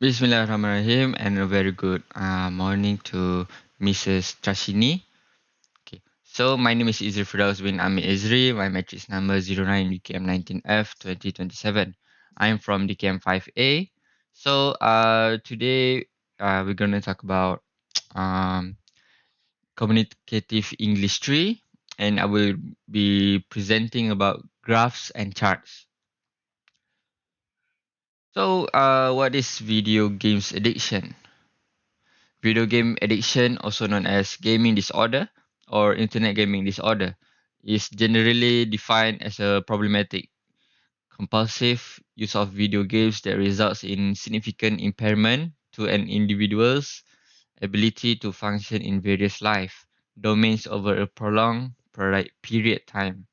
Bismillahirrahmanirrahim, and a very good morning to Mrs. Trashini. Okay, so my name is Izri Firdaus bin Ami Izri. My matrix number 09 DKM 19F 2027. I'm from DKM 5A. So today we're going to talk about um, Communicative English 3, and I will be presenting about graphs and charts. So what is video games addiction? Video game addiction, also known as gaming disorder or internet gaming disorder, is generally defined as a problematic, compulsive use of video games that results in significant impairment to an individual's ability to function in various life domains over a prolonged period time.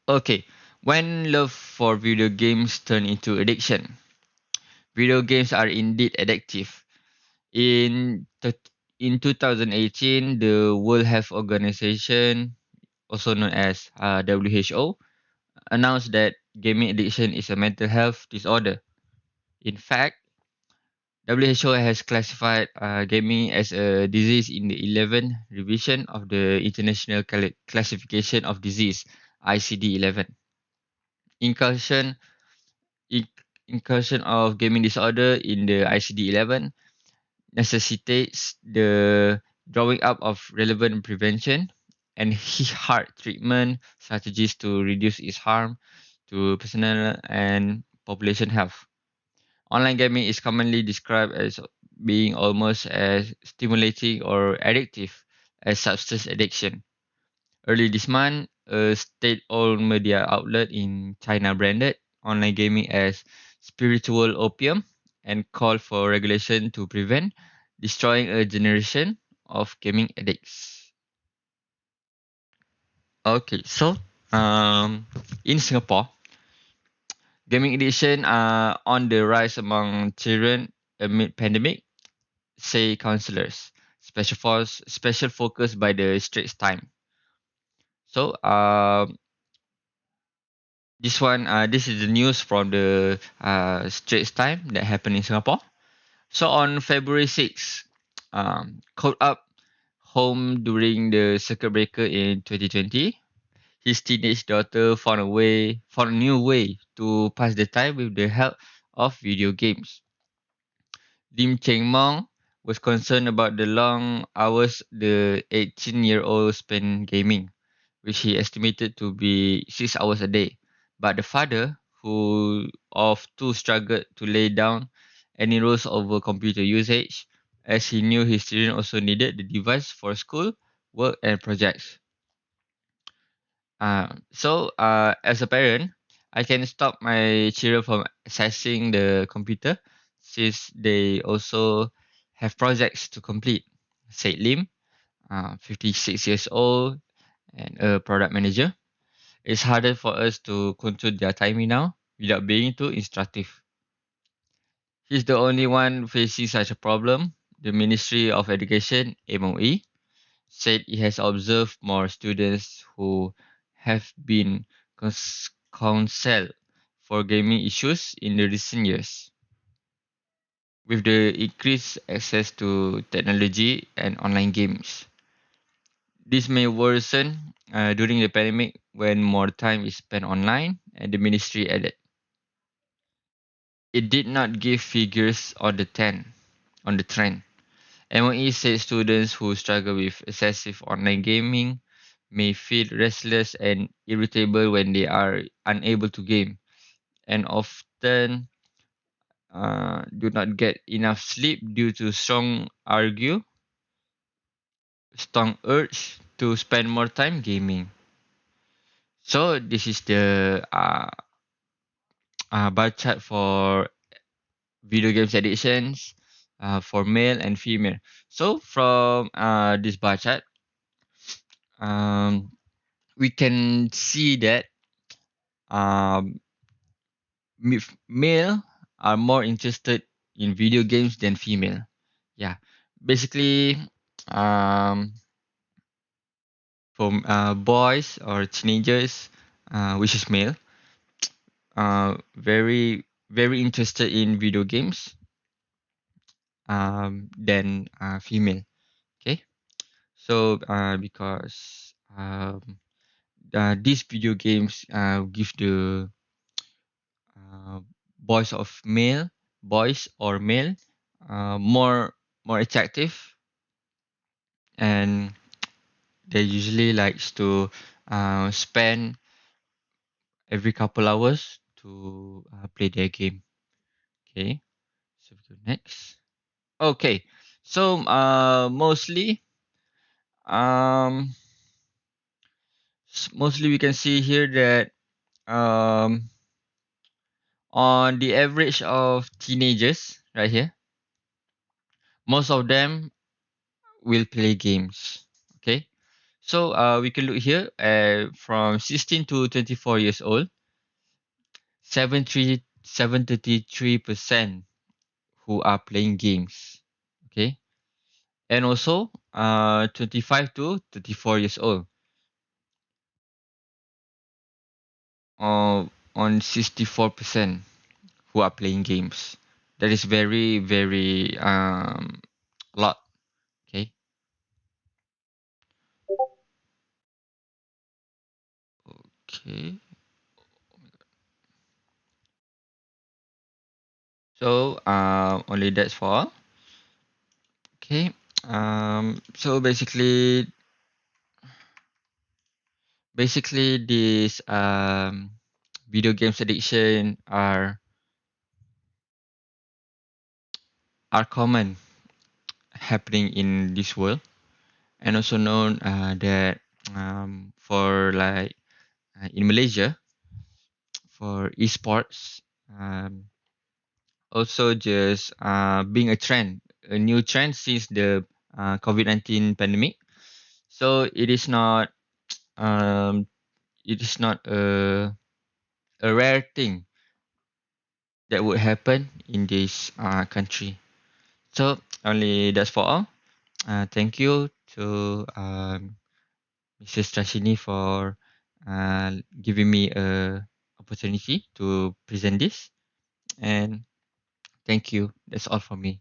Okay, when love for video games turn into addiction. Video games are indeed addictive. In in 2018, the World Health Organization, also known as WHO, announced that gaming addiction is a mental health disorder. In fact, WHO has classified gaming as a disease in the 11th revision of the International Classification of Disease (ICD-11). Inclusion in- Inclusion of gaming disorder in the ICD-11 necessitates the drawing up of relevant prevention and heart treatment strategies to reduce its harm to personal and population health. Online gaming is commonly described as being almost as stimulating or addictive as substance addiction. Early this month, a state-owned media outlet in China branded online gaming as spiritual opium and called for regulation to prevent destroying a generation of gaming addicts. Okay, so in Singapore, gaming addiction are on the rise among children amid pandemic, say counselors. Special focus by the Straits Time. So this is the news from the Straits Time that happened in Singapore. So on February 6th, caught up home during the circuit breaker in 2020, his teenage daughter found a new way to pass the time with the help of video games. Lim Cheng Mong was concerned about the long hours the 18-year-old spent gaming, which he estimated to be 6 hours a day. But the father, who of two struggled to lay down any rules over computer usage, as he knew his children also needed the device for school, work, and projects. As a parent, I can stop my children from accessing the computer since they also have projects to complete, said Lim, 56 years old and a product manager. It's harder for us to control their timing now without being too instructive. He's the only one facing such a problem. The Ministry of Education, MOE, said it has observed more students who have been counseled for gaming issues in the recent years. With the increased access to technology and online games, this may worsen during the pandemic when more time is spent online, and the ministry added. It did not give figures on the trend. MOE said students who struggle with excessive online gaming may feel restless and irritable when they are unable to game, and often do not get enough sleep due to strong urge to spend more time gaming. So this is the bar chart for video games addictions for male and female. So from this bar chart, um, we can see that um, male are more interested in video games than female. Yeah, basically, um, for boys or teenagers, which is male, very. very interested in video games than female. Okay, so because these video games give the uh, boys or male more attractive, and they usually likes to spend every couple hours to play their game. Okay, so we go next. Okay, so um mostly we can see here that um on the average of teenagers right here, most of them will play games. Okay, so we can look here from 16 to 24 years old, 73% who are playing games. Okay, and also 25 to 34 years old, uh, on 64% who are playing games. That is very, very lot. Okay. Okay. So only that's for all. Okay. So basically this video games addiction are common happening in this world, and also known that for like in Malaysia for esports, also just being a new trend since the COVID-19 pandemic. So um, it is not a rare thing that would happen in this country. So only that's for all. Thank you to Mrs. Trashini for giving me a opportunity to present this, and thank you. That's all for me.